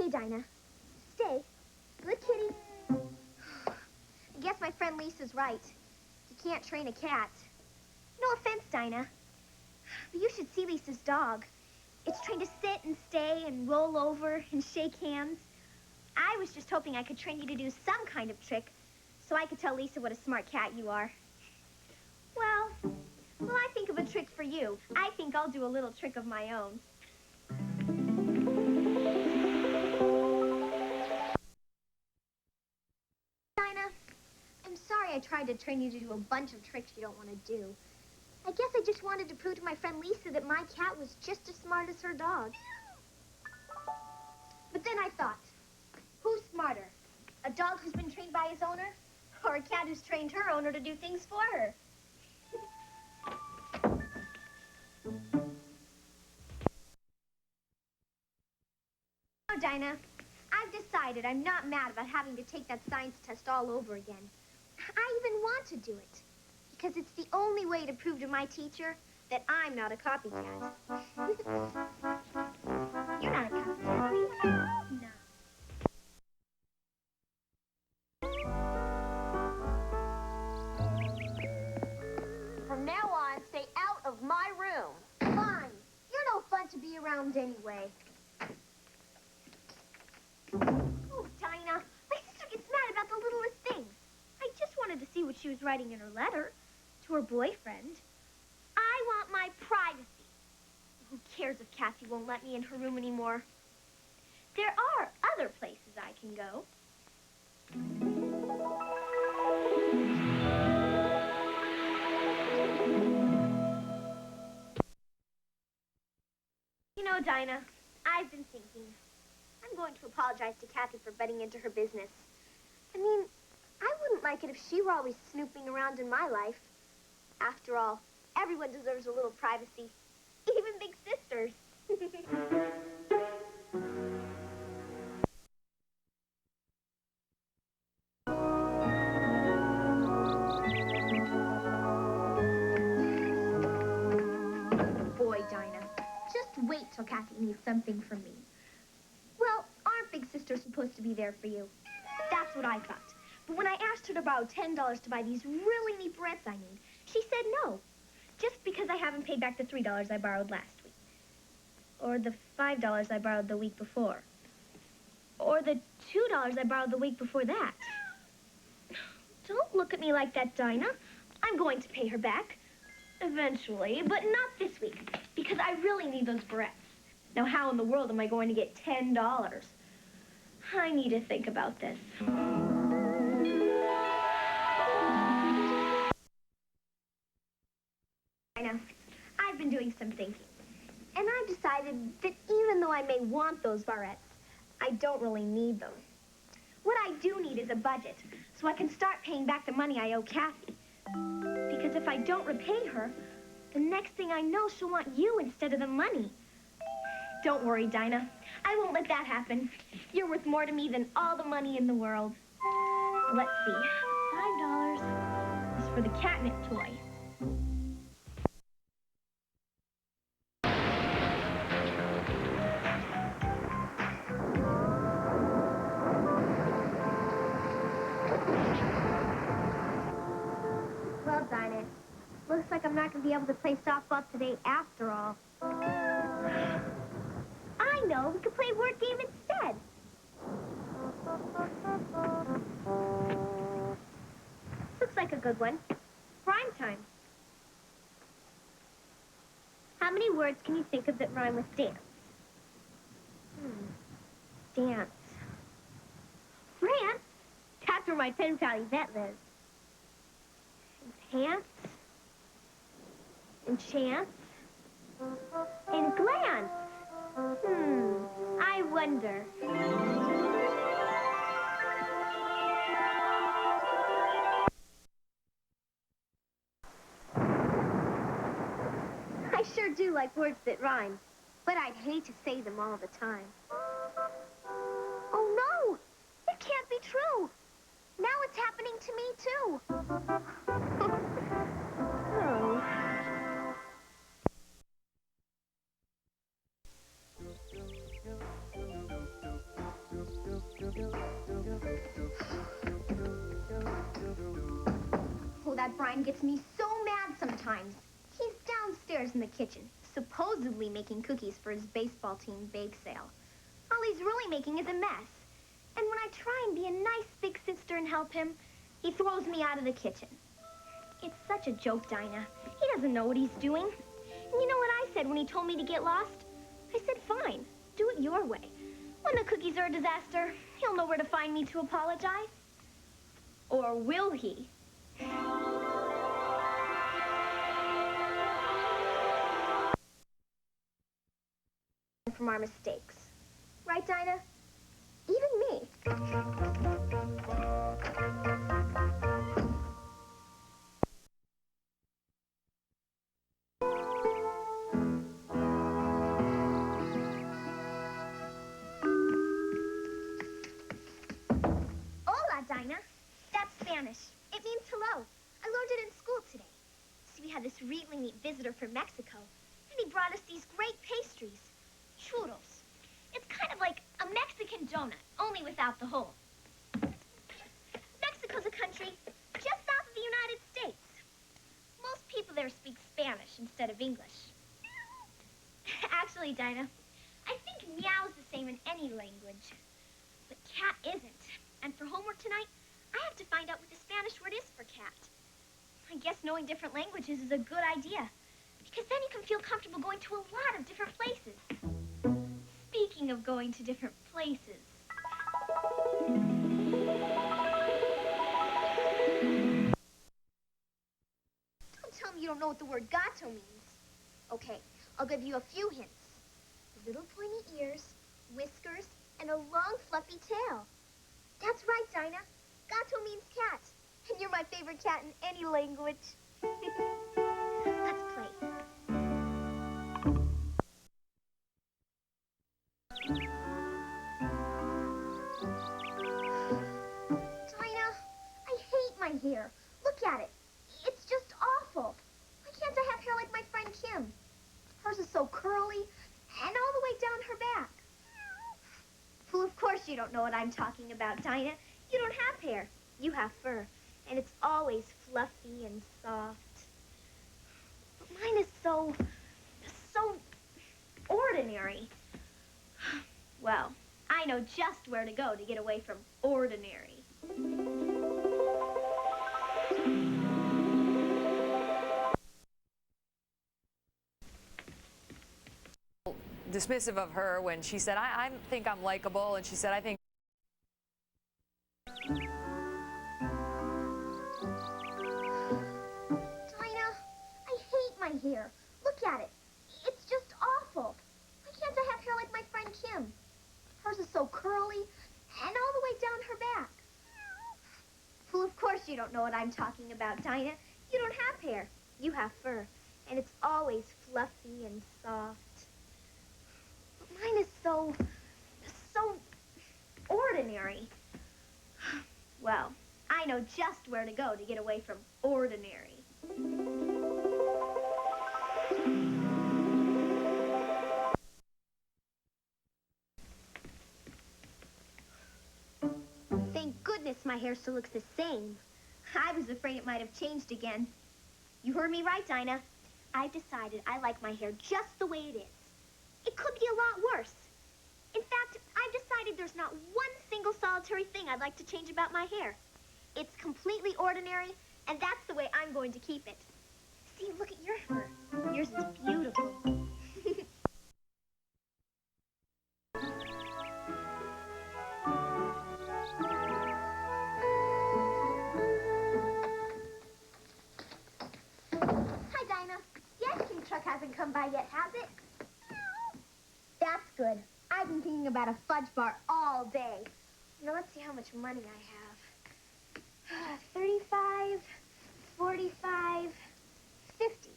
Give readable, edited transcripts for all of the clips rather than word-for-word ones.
Stay, Dinah. Stay. Good kitty. I guess my friend Lisa's right. You can't train a cat. No offense, Dinah. But you should see Lisa's dog. It's trained to sit and stay and roll over and shake hands. I was just hoping I could train you to do some kind of trick so I could tell Lisa what a smart cat you are. Well, I think of a trick for you. I think I'll do a little trick of my own. Dinah, I'm sorry I tried to train you to do a bunch of tricks you don't want to do. I guess I just wanted to prove to my friend Lisa that my cat was just as smart as her dog. But then I thought, who's smarter? A dog who's been trained by his owner? Or a cat who's trained her owner to do things for her? Oh, Dinah, I've decided I'm not mad about having to take that science test all over again. I even want to do it, because it's the only way to prove to my teacher that I'm not a copycat. You're not a copycat, are you? No. From now on, stay out of my room. Fine. You're no fun to be around anyway. Oh, Dinah, my sister gets mad about the littlest things. I just wanted to see what she was writing in her letter to her boyfriend. I want my privacy. Who cares if Kathy won't let me in her room anymore? There are other places I can go. You know, Dinah, I've been thinking. I'm going to apologize to Kathy for butting into her business. I mean, I wouldn't like it if she were always snooping around in my life. After all, everyone deserves a little privacy, even big sisters. Boy, Dinah, just wait till Kathy needs something from me. Well, aren't big sisters supposed to be there for you? That's what I thought. But when I asked her to borrow $10 to buy these really neat barrettes I need, she said no. Just because I haven't paid back the $3 I borrowed last week. Or the $5 I borrowed the week before. Or the $2 I borrowed the week before that. Don't look at me like that, Dinah. I'm going to pay her back. Eventually, but not this week. Because I really need those barrettes. Now, how in the world am I going to get $10? I need to think about this. I know. I've been doing some thinking. And I've decided that even though I may want those barrettes, I don't really need them. What I do need is a budget, so I can start paying back the money I owe Kathy. Because if I don't repay her, the next thing I know, she'll want you instead of the money. Don't worry, Dinah. I won't let that happen. You're worth more to me than all the money in the world. Let's see. $5 is for the catnip toy. Well, Dinah, looks like I'm not going to be able to play softball today after all. I know, we could play a word game instead. Looks like a good one. Rhyme time. How many words can you think of that rhyme with dance? Dance. France? That's where my pen pal Yvette lives. Enhance. Enchant. And glance. I wonder. I sure do like words that rhyme, but I'd hate to say them all the time. Oh, no! It can't be true! Now it's happening to me, too. Oh. Dad Brian gets me so mad sometimes. He's downstairs in the kitchen, supposedly making cookies for his baseball team bake sale. All he's really making is a mess. And when I try and be a nice big sister and help him, he throws me out of the kitchen. It's such a joke, Dinah. He doesn't know what he's doing. And you know what I said when he told me to get lost? I said, fine, do it your way. When the cookies are a disaster, he'll know where to find me to apologize. Or will he? From our mistakes. Right, Dinah? Even me. Hola, Dinah. That's Spanish. It means hello. I learned it in school today. See, we had this really neat visitor from Mexico, and he brought us these great pastries. Churros. It's kind of like a Mexican donut, only without the hole. Mexico's a country just south of the United States. Most people there speak Spanish instead of English. Actually, Dinah, I think meow's the same in any language. But cat isn't. And for homework tonight, I have to find out what the Spanish word is for cat. I guess knowing different languages is a good idea, because then you can feel comfortable going to a lot of different places. Speaking of going to different places. Don't tell me you don't know what the word gato means. Okay, I'll give you a few hints. Little pointy ears, whiskers, and a long fluffy tail. That's right, Dinah. Gato means cat. And you're my favorite cat in any language. Let's play. Dinah, I hate my hair. Look at it. It's just awful. Why can't I have hair like my friend Kim? Hers is so curly and all the way down her back. Well, of course you don't know what I'm talking about, Dinah. You don't have hair. You have fur. And it's always fluffy and soft. But mine is so ordinary. Well, I know just where to go to get away from ordinary. Dismissive of her when she said, I think I'm likable, and she said, I think. Dinah, I hate my hair. Look at it. It's just awful. Why can't I have hair like my friend Kim? Hers is so curly and all the way down her back. Well, of course you don't know what I'm talking about, Dinah. You don't have hair. You have fur. And it's always fluffy and soft. But mine is so ordinary. Well, I know just where to go to get away from ordinary. Thank goodness my hair still looks the same. I was afraid it might have changed again. You heard me right, Dinah. I've decided I like my hair just the way it is. It could be a lot worse. In fact, I've decided there's not one single solitary thing I'd like to change about my hair. It's completely ordinary, and that's the way I'm going to keep it. See, look at your hair. Yours is beautiful. Hi, Dinah. The ice cream truck hasn't come by yet, has it? That's good. I've been thinking about a fudge bar all day. Now, let's see how much money I have. 35, 45, 50.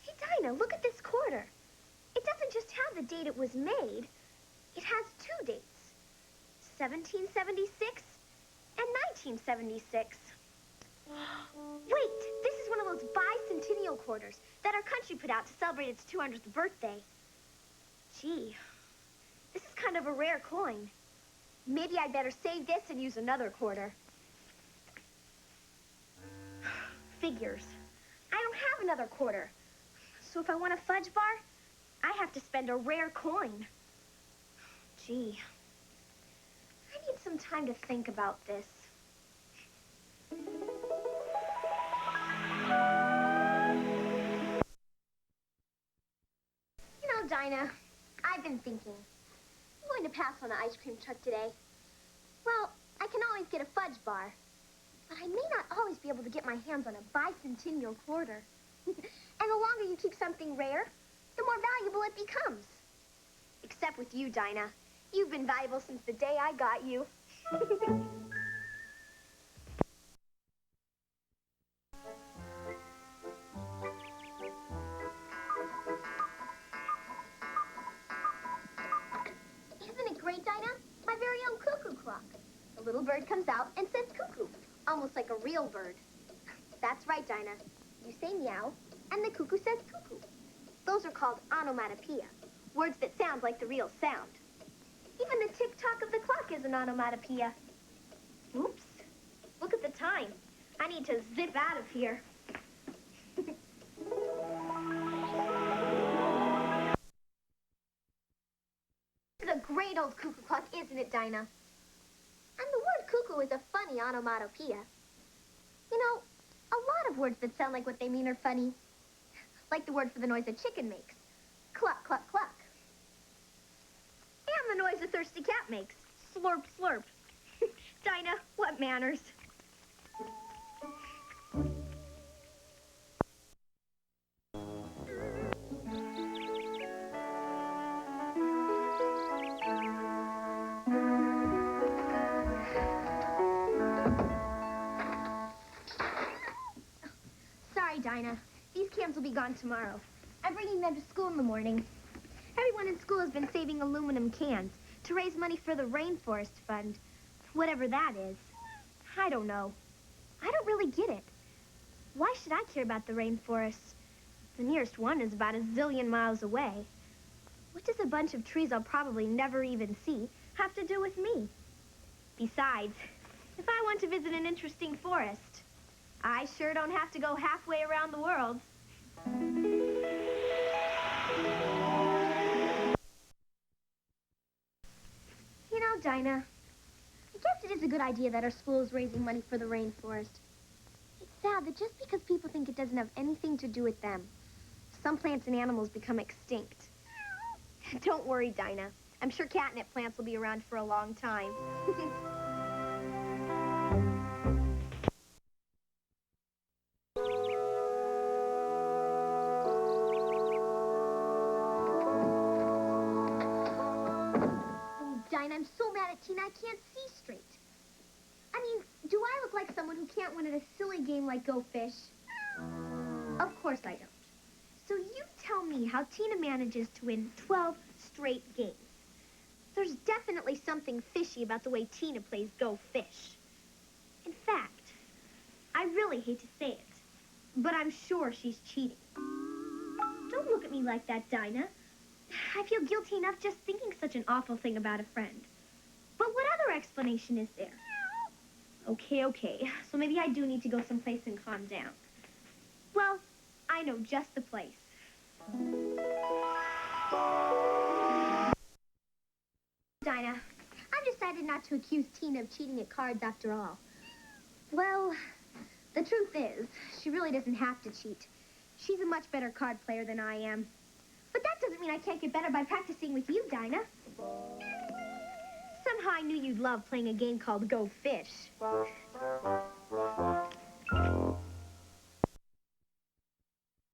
Hey, Dinah, look at this quarter. It doesn't just have the date it was made. It has two dates, 1776 and 1976. Wait, this is one of those bicentennial quarters that our country put out to celebrate its 200th birthday. Gee, this is kind of a rare coin. Maybe I'd better save this and use another quarter. figures. I don't have another quarter. So if I want a fudge bar, I have to spend a rare coin. Gee, I need some time to think about this. You know, Dinah, I've been thinking. I'm going to pass on the ice cream truck today. Well, I can always get a fudge bar, but I may not always be able to get my hands on a bicentennial quarter. And the longer you keep something rare, the more valuable it becomes. Except with you, Dinah. You've been valuable since the day I got you. Isn't it great, Dinah? My very own cuckoo clock. The little bird comes out and says cuckoo, almost like a real bird. That's right, Dinah. You say meow, and the cuckoo says cuckoo. Those are called onomatopoeia, words that sound like the real sound. Even the tick-tock of the clock is an onomatopoeia. Oops. Look at the time. I need to zip out of here. This is a great old cuckoo clock, isn't it, Dinah? And the word cuckoo is a funny onomatopoeia. You know, a lot of words that sound like what they mean are funny. Like the word for the noise a chicken makes. Cluck, cluck, cluck. And the noise a thirsty cat makes. Slurp, slurp. Dinah, what manners? Sorry, Dinah. These cans will be gone tomorrow. I'm bringing them to school in the morning. Everyone in school has been saving aluminum cans to raise money for the Rainforest Fund. Whatever that is. I don't know. I don't really get it. Why should I care about the rainforest? The nearest one is about a zillion miles away. What does a bunch of trees I'll probably never even see have to do with me? Besides, if I want to visit an interesting forest, I sure don't have to go halfway around the world. You know, Dinah, I guess it is a good idea that our school is raising money for the rainforest. It's sad that just because people think it doesn't have anything to do with them, some plants and animals become extinct. Don't worry, Dinah. I'm sure catnip plants will be around for a long time. Dinah, I'm so mad at Tina, I can't see straight. I mean, do I look like someone who can't win at a silly game like Go Fish? Of course I don't. So you tell me how Tina manages to win 12 straight games. There's definitely something fishy about the way Tina plays Go Fish. In fact, I really hate to say it, but I'm sure she's cheating. Don't look at me like that, Dinah. I feel guilty enough just thinking such an awful thing about a friend. But what other explanation is there? Okay. So maybe I do need to go someplace and calm down. Well, I know just the place. Dinah, I've decided not to accuse Tina of cheating at cards after all. Well, the truth is, she really doesn't have to cheat. She's a much better card player than I am. But that doesn't mean I can't get better by practicing with you, Dinah. Somehow I knew you'd love playing a game called Go Fish.